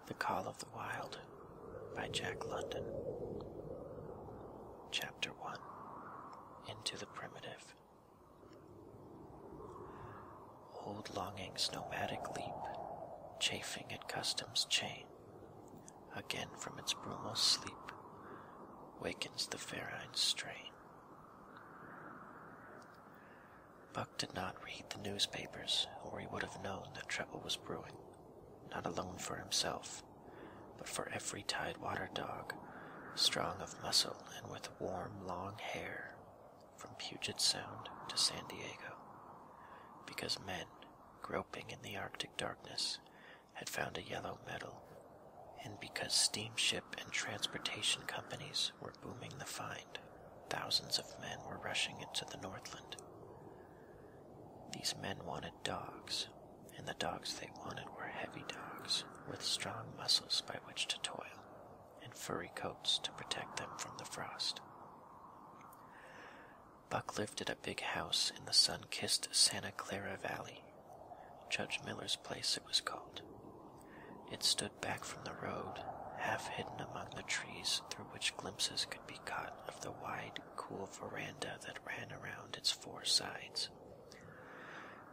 The Call of the Wild by Jack London. Chapter 1. Into the Primitive. Old longing's nomadic leap, chafing at custom's chain, again from its brumal sleep, wakens the ferine strain. Buck did not read the newspapers, or he would have known that trouble was brewing, not alone for himself, but for every tidewater dog, strong of muscle and with warm, long hair, from Puget Sound to San Diego, because men, groping in the Arctic darkness, had found a yellow metal, and because steamship and transportation companies were booming the find, thousands of men were rushing into the Northland. These men wanted dogs, and the dogs they wanted were heavy dogs with strong muscles by which to toil, and furry coats to protect them from the frost. Buck lived at a big house in the sun-kissed Santa Clara Valley. Judge Miller's place it was called. It stood back from the road, half hidden among the trees through which glimpses could be caught of the wide, cool veranda that ran around its four sides.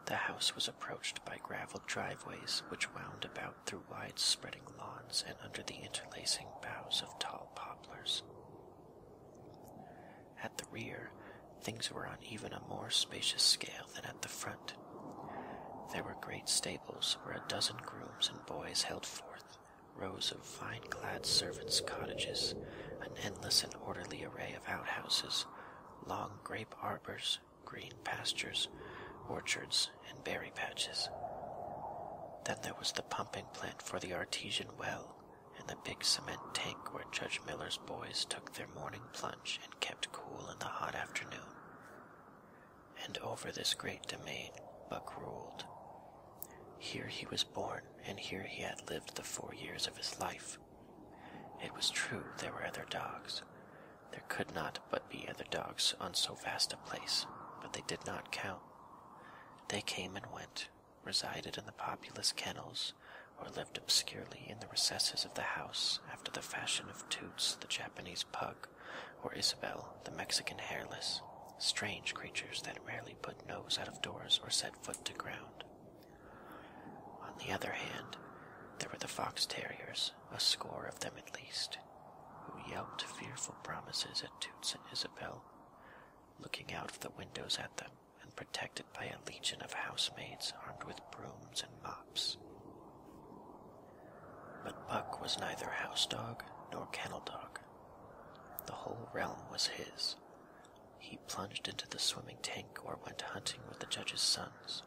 The house was approached by graveled driveways which wound about through wide-spreading lawns and under the interlacing boughs of tall poplars. At the rear, things were on even a more spacious scale than at the front. There were great stables where a dozen grooms and boys held forth, rows of vine-clad servants' cottages, an endless and orderly array of outhouses, long grape arbors, green pastures, orchards, and berry patches. Then there was the pumping plant for the artesian well, and the big cement tank where Judge Miller's boys took their morning plunge and kept cool in the hot afternoon. And over this great domain, Buck ruled. Here he was born, and here he had lived the 4 years of his life. It was true there were other dogs. There could not but be other dogs on so vast a place, but they did not count. They came and went, resided in the populous kennels, or lived obscurely in the recesses of the house after the fashion of Toots, the Japanese pug, or Isabel, the Mexican hairless, strange creatures that rarely put nose out of doors or set foot to ground. On the other hand, there were the fox terriers, a score of them at least, who yelped fearful promises at Toots and Isabel, looking out of the windows at them, and protected by a legion of housemaids armed with brooms and mops. But Buck was neither house dog nor kennel dog. The whole realm was his. He plunged into the swimming tank or went hunting with the judge's sons.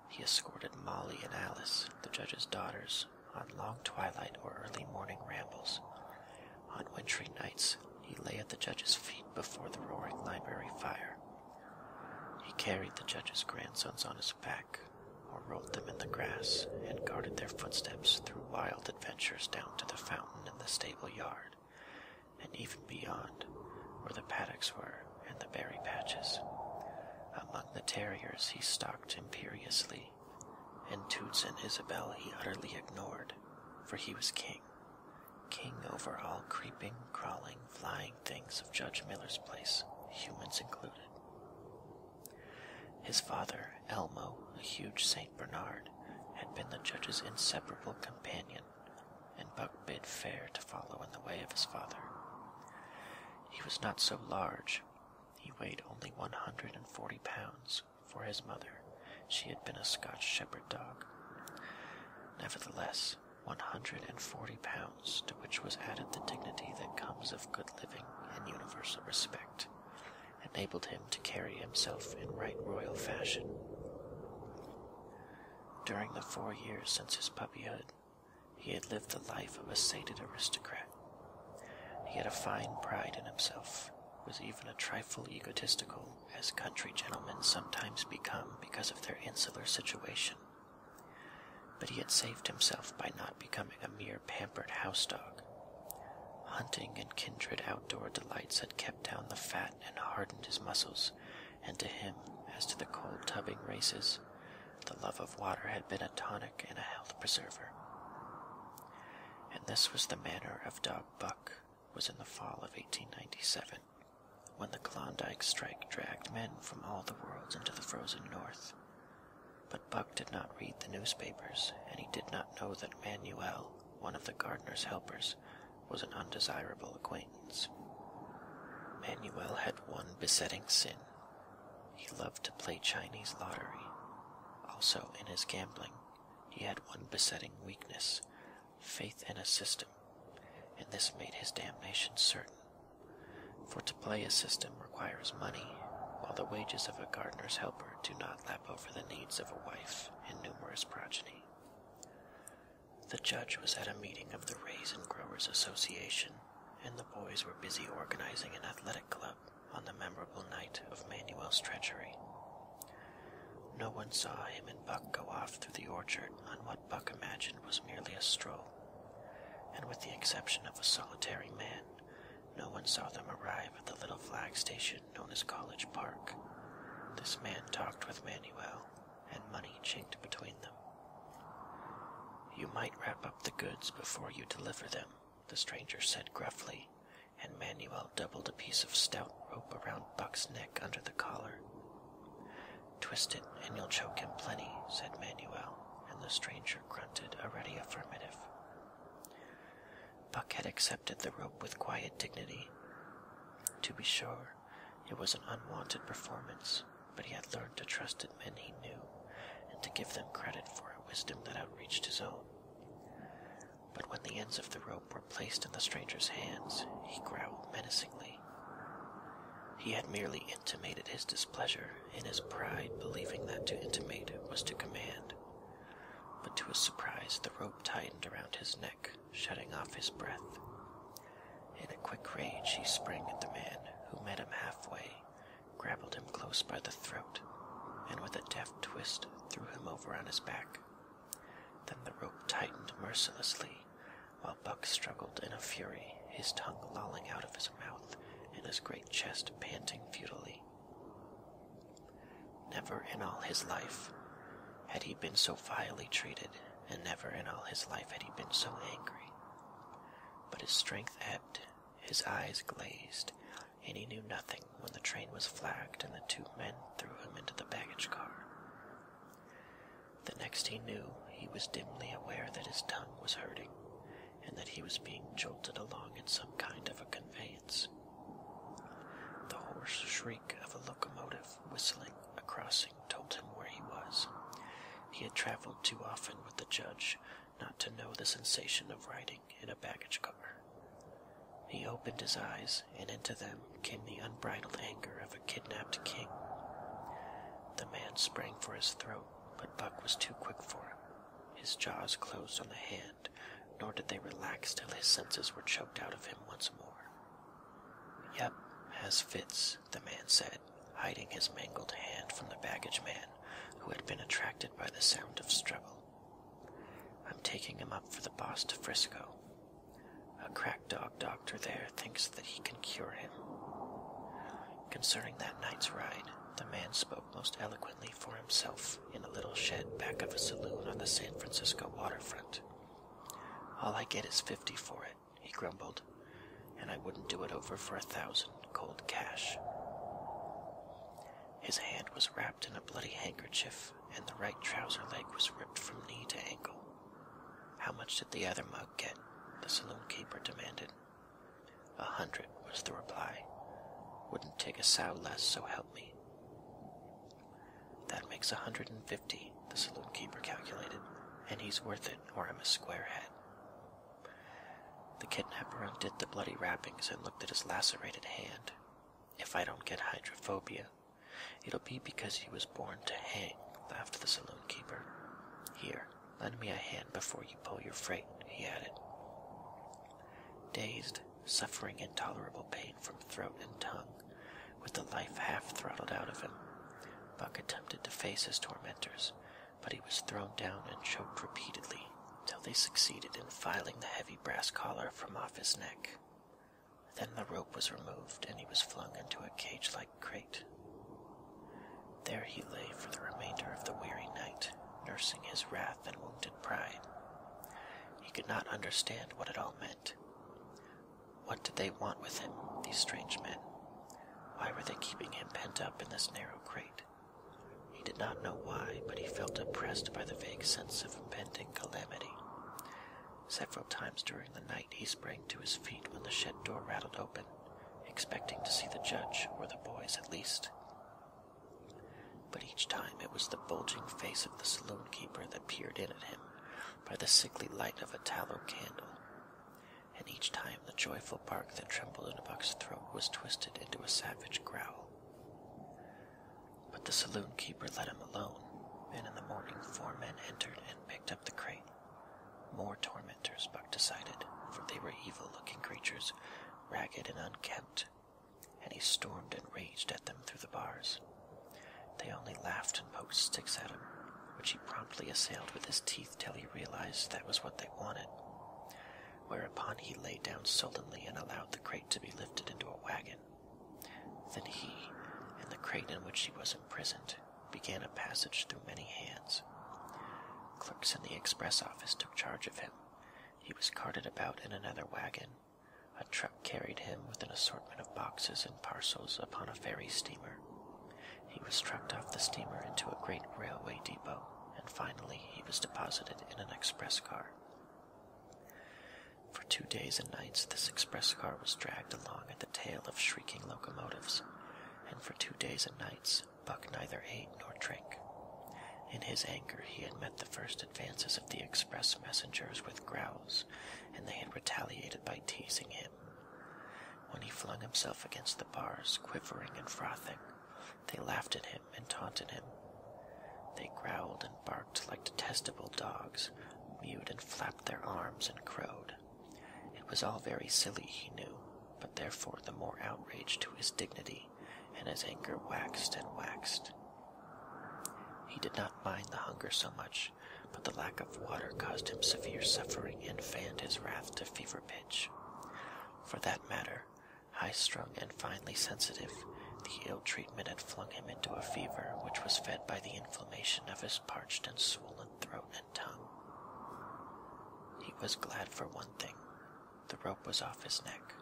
He escorted Molly and Alice, the judge's daughters, on long twilight or early morning rambles. On wintry nights, he lay at the judge's feet before the roaring library fire. He carried the judge's grandsons on his back, or rolled them in the grass, and guarded their footsteps through wild adventures down to the fountain in the stable yard, and even beyond, where the paddocks were and the berry patches. Among the terriers he stalked imperiously, and Toots and Isabel he utterly ignored, for he was king over all creeping, crawling, flying things of Judge Miller's place, humans included. His father, Elmo, a huge St. Bernard, had been the judge's inseparable companion, and Buck bid fair to follow in the way of his father. He was not so large. He weighed only 140 pounds. For his mother, she had been a Scotch shepherd dog. Nevertheless, 140 pounds, to which was added the dignity that comes of good living and universal respect, enabled him to carry himself in right royal fashion. During the 4 years since his puppyhood, he had lived the life of a sated aristocrat. He had a fine pride in himself, was even a trifle egotistical, as country gentlemen sometimes become because of their insular situation. But he had saved himself by not becoming a mere pampered house dog. Hunting and kindred outdoor delights had kept down the fat and hardened his muscles, and to him, as to the cold tubbing races, the love of water had been a tonic and a health preserver. And this was the manner of Dog Buck, was in the fall of 1897, when the Klondike strike dragged men from all the worlds into the frozen north. But Buck did not read the newspapers, and he did not know that Manuel, one of the gardener's helpers, was an undesirable acquaintance. Manuel had one besetting sin. He loved to play Chinese lottery. Also, in his gambling, he had one besetting weakness, faith in a system, and this made his damnation certain. For to play a system requires money, while the wages of a gardener's helper do not lap over the needs of a wife and numerous progeny. The judge was at a meeting of the Raisin Growers Association, and the boys were busy organizing an athletic club on the memorable night of Manuel's treachery. No one saw him and Buck go off through the orchard on what Buck imagined was merely a stroll, and with the exception of a solitary man, no one saw them arrive at the little flag station known as College Park. This man talked with Manuel, and money chinked between them. "You might wrap up the goods before you deliver them," the stranger said gruffly, and Manuel doubled a piece of stout rope around Buck's neck under the collar. "Twist it, and you'll choke him plenty," said Manuel, and the stranger grunted a ready affirmative. Buck had accepted the rope with quiet dignity. To be sure, it was an unwanted performance, but he had learned to trust in men he knew, and to give them credit for a wisdom that outreached his own. But when the ends of the rope were placed in the stranger's hands, he growled menacingly. He had merely intimated his displeasure, in his pride believing that to intimate was to command. But to his surprise, the rope tightened around his neck, shutting off his breath. In a quick rage, he sprang at the man, who met him halfway, grappled him close by the throat, and with a deft twist threw him over on his back. Then the rope tightened mercilessly, while Buck struggled in a fury, his tongue lolling out of his mouth, and his great chest panting futilely. Never in all his life had he been so vilely treated, and never in all his life had he been so angry. But his strength ebbed, his eyes glazed, and he knew nothing when the train was flagged and the two men threw him into the baggage car. The next he knew, he was dimly aware that his tongue was hurting, and that he was being jolted along in some kind of a conveyance. The hoarse shriek of a locomotive whistling a crossing told him where he was. He had traveled too often with the judge not to know the sensation of riding in a baggage car. He opened his eyes, and into them came the unbridled anger of a kidnapped king. The man sprang for his throat, but Buck was too quick for him. His jaws closed on the hand, nor did they relax till his senses were choked out of him once more. "Yep, has fits," the man said, hiding his mangled hand from the baggage man, who had been attracted by the sound of struggle. "I'm taking him up for the boss to Frisco. A crack dog doctor there thinks that he can cure him." Concerning that night's ride, the man spoke most eloquently for himself in a little shed back of a saloon on the San Francisco waterfront. "All I get is $50 for it," he grumbled, "and I wouldn't do it over for $1,000, cold cash." His hand was wrapped in a bloody handkerchief, and the right trouser leg was ripped from knee to ankle. "How much did the other mug get?" the saloon keeper demanded. "100 was the reply. "Wouldn't take a sow less, so help me." "That makes 150, the saloon keeper calculated, "and he's worth it, or I'm a squarehead." The kidnapper undid the bloody wrappings and looked at his lacerated hand. "If I don't get hydrophobia, it'll be because he was born to hang," laughed the saloon keeper. "Here, lend me a hand before you pull your freight," he added. Dazed, suffering intolerable pain from throat and tongue, with the life half throttled out of him, Buck attempted to face his tormentors, but he was thrown down and choked repeatedly, till they succeeded in filing the heavy brass collar from off his neck. Then the rope was removed, and he was flung into a cage-like crate. There he lay for the remainder of the weary night, nursing his wrath and wounded pride. He could not understand what it all meant. What did they want with him, these strange men? Why were they keeping him pent up in this narrow crate? He did not know why, but he felt oppressed by the vague sense of impending calamity. Several times during the night he sprang to his feet when the shed door rattled open, expecting to see the judge, or the boys at least. But each time it was the bulging face of the saloon keeper that peered in at him by the sickly light of a tallow candle, and each time the joyful bark that trembled in Buck's throat was twisted into a savage growl. But the saloon keeper let him alone, and in the morning 4 men entered and picked up the crate. More tormentors, Buck decided, for they were evil-looking creatures, ragged and unkempt, and he stormed and raged at them through the bars. They only laughed and poked sticks at him, which he promptly assailed with his teeth till he realized that was what they wanted, whereupon he lay down sullenly and allowed the crate to be lifted into a wagon. Then he, and the crate in which he was imprisoned, began a passage through many hands. Clerks in the express office took charge of him. He was carted about in another wagon. A truck carried him with an assortment of boxes and parcels upon a ferry steamer. He was trucked off the steamer into a great railway depot, and finally he was deposited in an express car. For 2 days and nights this express car was dragged along at the tail of shrieking locomotives, and for 2 days and nights Buck neither ate nor drank. In his anger he had met the first advances of the express messengers with growls, and they had retaliated by teasing him. When he flung himself against the bars, quivering and frothing, they laughed at him and taunted him. They growled and barked like detestable dogs, mewed and flapped their arms and crowed. It was all very silly, he knew, but therefore the more outrage to his dignity, and his anger waxed and waxed. He did not mind the hunger so much, but the lack of water caused him severe suffering and fanned his wrath to fever pitch. For that matter, high-strung and finely sensitive, the ill treatment had flung him into a fever which was fed by the inflammation of his parched and swollen throat and tongue. He was glad for one thing. The rope was off his neck.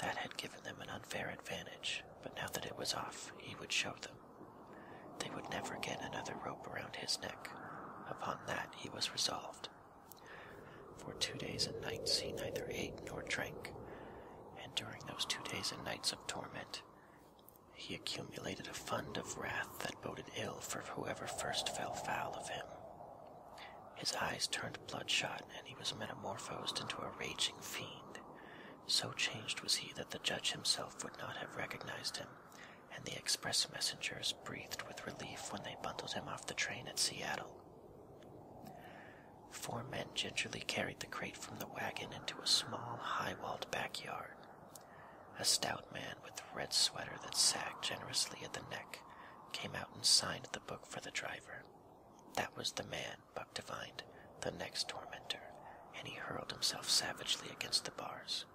That had given them an unfair advantage, but now that it was off, he would show them. They would never get another rope around his neck. Upon that he was resolved. For 2 days and nights he neither ate nor drank, and during those 2 days and nights of torment, he accumulated a fund of wrath that boded ill for whoever first fell foul of him. His eyes turned bloodshot, and he was metamorphosed into a raging fiend. So changed was he that the judge himself would not have recognized him, and the express messengers breathed with relief when they bundled him off the train at Seattle. 4 men gingerly carried the crate from the wagon into a small, high-walled backyard. A stout man with a red sweater that sagged generously at the neck came out and signed the book for the driver. That was the man, Buck divined, the next tormentor, and he hurled himself savagely against the bars.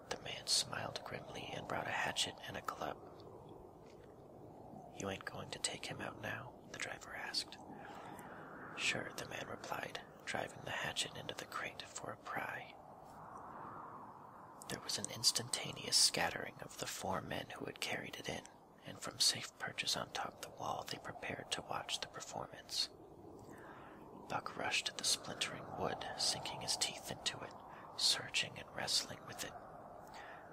The man smiled grimly and brought a hatchet and a club. "You ain't going to take him out now?" the driver asked. "Sure," the man replied, driving the hatchet into the crate for a pry. There was an instantaneous scattering of the 4 men who had carried it in, and from safe perches on top the wall they prepared to watch the performance. Buck rushed at the splintering wood, sinking his teeth into it, searching and wrestling with it.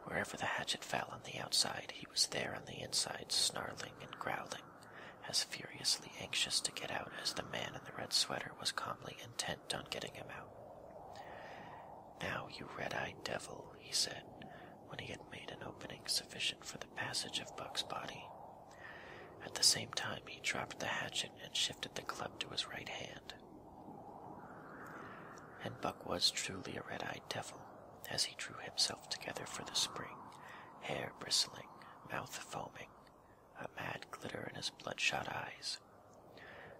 Wherever the hatchet fell on the outside, he was there on the inside, snarling and growling, as furiously anxious to get out as the man in the red sweater was calmly intent on getting him out. "Now, you red-eyed devil," he said, when he had made an opening sufficient for the passage of Buck's body. At the same time he dropped the hatchet and shifted the club to his right hand. And Buck was truly a red-eyed devil, as he drew himself together for the spring, hair bristling, mouth foaming, a mad glitter in his bloodshot eyes.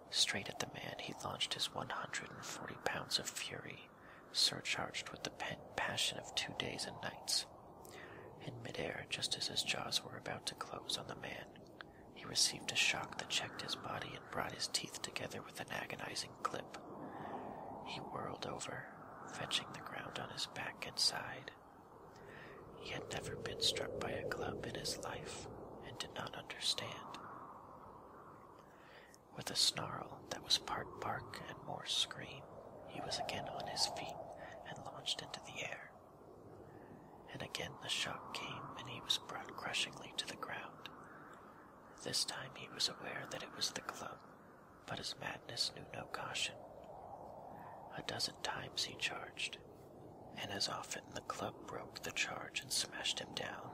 Straight at the man he launched his 140 pounds of fury, surcharged with the pent passion of 2 days and nights. In midair, just as his jaws were about to close on the man, he received a shock that checked his body and brought his teeth together with an agonizing clip. He whirled over, fetching the ground on his back and side. He had never been struck by a club in his life, and did not understand. With a snarl that was part bark and more scream, he was again on his feet and launched into the air. And again the shock came, and he was brought crushingly to the ground. This time he was aware that it was the club, but his madness knew no caution. A dozen times he charged, and as often the club broke the charge and smashed him down.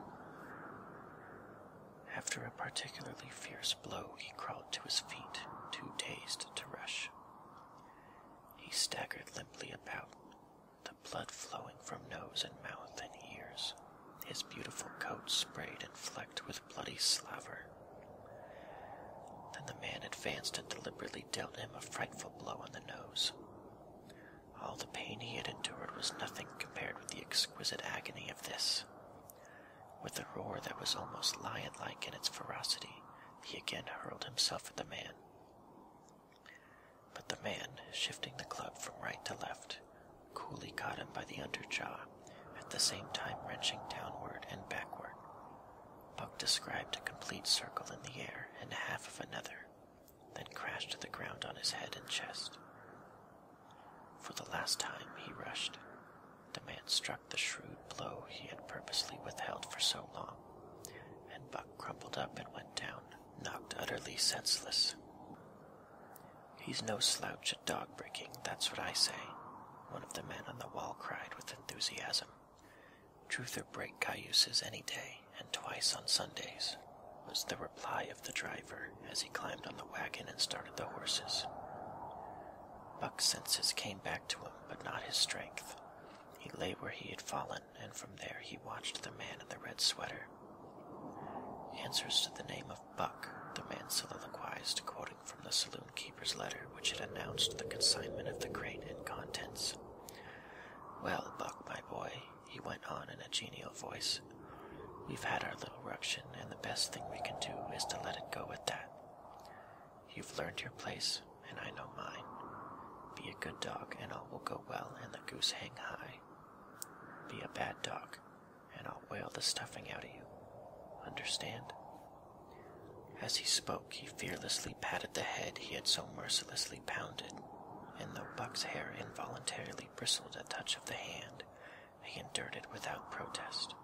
After a particularly fierce blow, he crawled to his feet, too dazed to rush. He staggered limply about, the blood flowing from nose and mouth and ears, his beautiful coat sprayed and flecked with bloody slaver. Then the man advanced and deliberately dealt him a frightful blow on the nose. All the pain he had endured was nothing compared with the exquisite agony of this. With a roar that was almost lion-like in its ferocity, he again hurled himself at the man. But the man, shifting the club from right to left, coolly caught him by the underjaw, at the same time wrenching downward and backward. Buck described a complete circle in the air and half of another, then crashed to the ground on his head and chest. For the last time he rushed. The man struck the shrewd blow he had purposely withheld for so long, and Buck crumpled up and went down, knocked utterly senseless. "He's no slouch at dog-breaking, that's what I say," one of the men on the wall cried with enthusiasm. "Truther break cayuses any day, and twice on Sundays," was the reply of the driver as he climbed on the wagon and started the horses. Buck's senses came back to him, but not his strength. He lay where he had fallen, and from there he watched the man in the red sweater. "Answers to the name of Buck," the man soliloquized, quoting from the saloon-keeper's letter, which had announced the consignment of the crate and contents. "Well, Buck, my boy," he went on in a genial voice, "we've had our little ruction, and the best thing we can do is to let it go at that. You've learned your place, and I know mine. Be a good dog, and all will go well, and the goose hang high. Be a bad dog, and I'll whale the stuffing out of you. Understand?" As he spoke, he fearlessly patted the head he had so mercilessly pounded, and though Buck's hair involuntarily bristled at touch of the hand, he endured it without protest.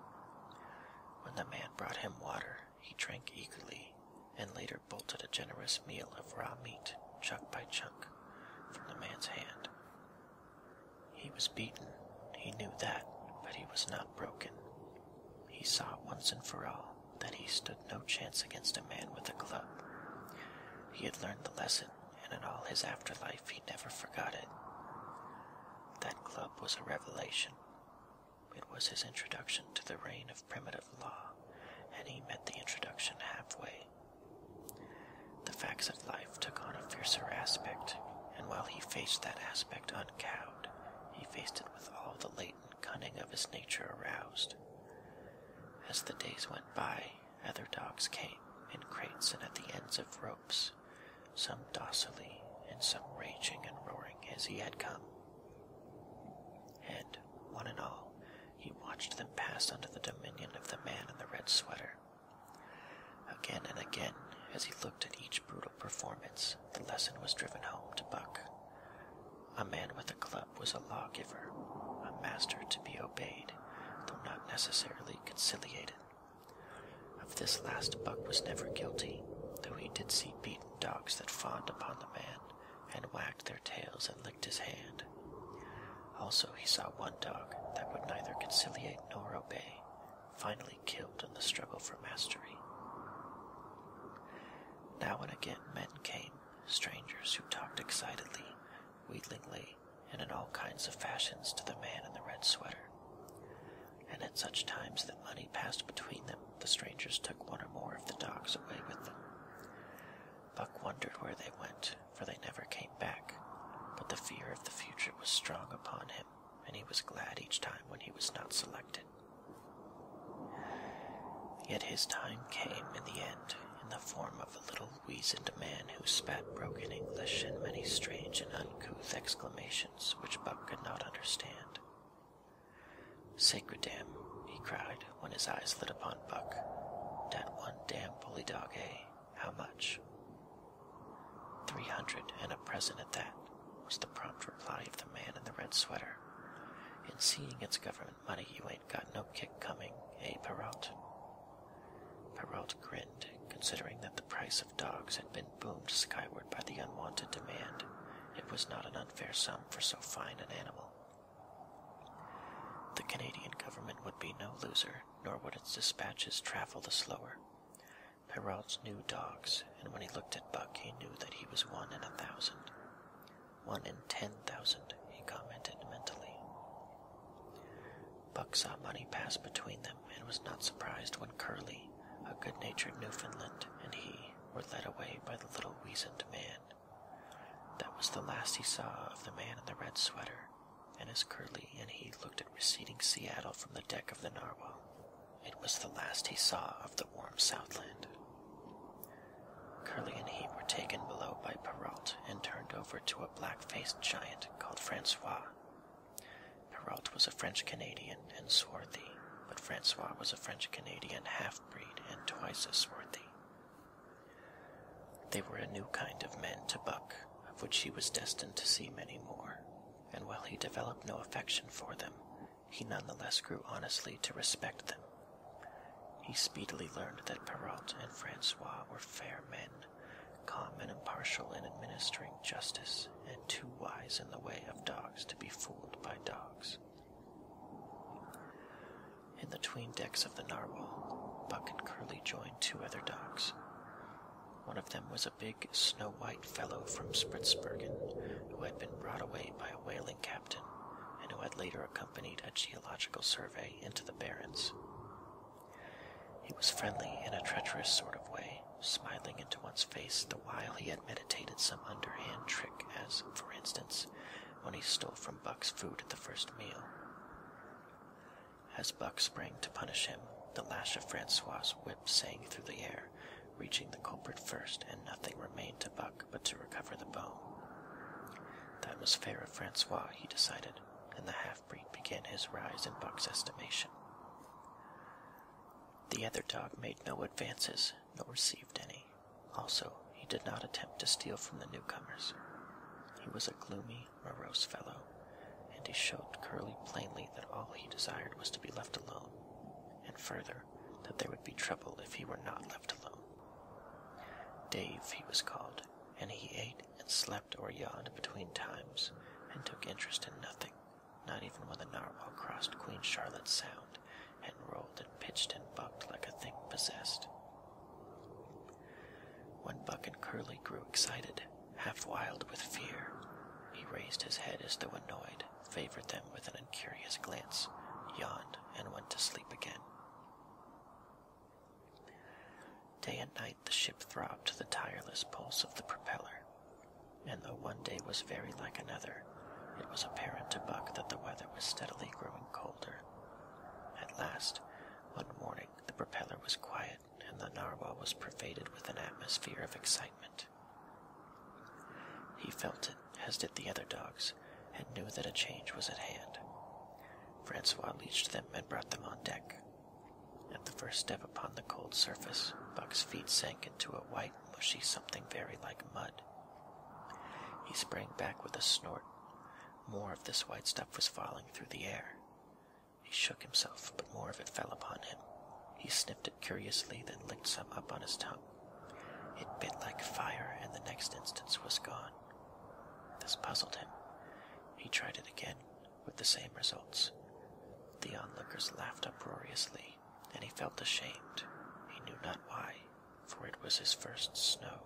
When the man brought him water, he drank eagerly, and later bolted a generous meal of raw meat, chunk by chunk, from the man's hand. He was beaten, he knew that, but he was not broken. He saw once and for all that he stood no chance against a man with a club. He had learned the lesson, and in all his afterlife he never forgot it. That club was a revelation. It was his introduction to the reign of primitive law, and he met the introduction halfway. The facts of life took on a fiercer aspect, and while he faced that aspect uncowed, he faced it with all the latent cunning of his nature aroused. As the days went by, other dogs came, in crates and at the ends of ropes, some docilely, and some raging and roaring as he had come. And, one and all, he watched them pass under the dominion of the man in the red sweater. Again and again, as he looked at each brutal performance, the lesson was driven home to Buck. A man with a club was a lawgiver, a master to be obeyed, though not necessarily conciliated. Of this last Buck was never guilty, though he did see beaten dogs that fawned upon the man, and wagged their tails and licked his hand. Also he saw one dog that would neither conciliate nor obey, finally killed in the struggle for mastery. Now and again men came, strangers who talked excitedly, wheedlingly, and in all kinds of fashions to the man in the red sweater. And at such times that money passed between them, the strangers took one or more of the dogs away with them. Buck wondered where they went, for they never came back, but the fear of the future was strong upon him, and he was glad each time when he was not selected. Yet his time came in the end, in the form of a little weazened man who spat broken English and many strange and uncouth exclamations which Buck could not understand. "Sacredam," he cried, when his eyes lit upon Buck. "Dat one damn bully dog, eh? How much?" 300, and a present at that," was the prompt reply of the man in the red sweater. "In seeing it's government money, you ain't got no kick coming, eh, Perrault?" Perrault grinned, considering that the price of dogs had been boomed skyward by the unwanted demand. It was not an unfair sum for so fine an animal. The Canadian government would be no loser, nor would its dispatches travel the slower. Perrault knew dogs, and when he looked at Buck, he knew that he was 1 in 1,000. 1 in 10,000, he commented mentally. Buck saw money pass between them, and was not surprised when Curly, a good-natured Newfoundland, and he were led away by the little weazened man. That was the last he saw of the man in the red sweater, and as Curly and he looked at receding Seattle from the deck of the Narwhal, it was the last he saw of the warm Southland. Curly and he were taken below by Perrault and turned over to a black-faced giant called Francois. Perrault was a French-Canadian and swarthy, but Francois was a French-Canadian half-breed and twice as swarthy. They were a new kind of men to Buck, of which he was destined to see many more, and while he developed no affection for them, he nonetheless grew honestly to respect them. He speedily learned that Perrault and Francois were fair men, calm and impartial in administering justice, and too wise in the way of dogs to be fooled by dogs. In the 'tween decks of the Narwhal, Buck and Curly joined 2 other dogs. One of them was a big, snow-white fellow from Spitzbergen, who had been brought away by a whaling captain, and who had later accompanied a geological survey into the Barrens. He was friendly in a treacherous sort of way, smiling into one's face the while he had meditated some underhand trick, as, for instance, when he stole from Buck's food at the first meal. As Buck sprang to punish him, the lash of Francois's whip sang through the air, reaching the culprit first, and nothing remained to Buck but to recover the bone. That was fair of Francois, he decided, and the half-breed began his rise in Buck's estimation. The other dog made no advances, nor received any. Also, he did not attempt to steal from the newcomers. He was a gloomy, morose fellow, and he showed Curly plainly that all he desired was to be left alone, and further, that there would be trouble if he were not left alone. Dave, he was called, and he ate and slept or yawned between times, and took interest in nothing, not even when the Narwhal crossed Queen Charlotte's Sound, and rolled and pitched and bucked like a thing possessed. When Buck and Curly grew excited, half wild with fear, he raised his head as though annoyed, favored them with an incurious glance, yawned, and went to sleep again. Day and night the ship throbbed to the tireless pulse of the propeller, and though one day was very like another, it was apparent to Buck that the weather was steadily growing colder. At last, one morning, the propeller was quiet, and the Narwhal was pervaded with an atmosphere of excitement. He felt it, as did the other dogs, and knew that a change was at hand. Francois leashed them and brought them on deck. At the first step upon the cold surface, Buck's feet sank into a white, mushy something very like mud. He sprang back with a snort. More of this white stuff was falling through the air. He shook himself, but more of it fell upon him. He sniffed it curiously, then licked some up on his tongue. It bit like fire, and the next instant was gone. This puzzled him. He tried it again, with the same results. The onlookers laughed uproariously, and he felt ashamed. He knew not why, for it was his first snow.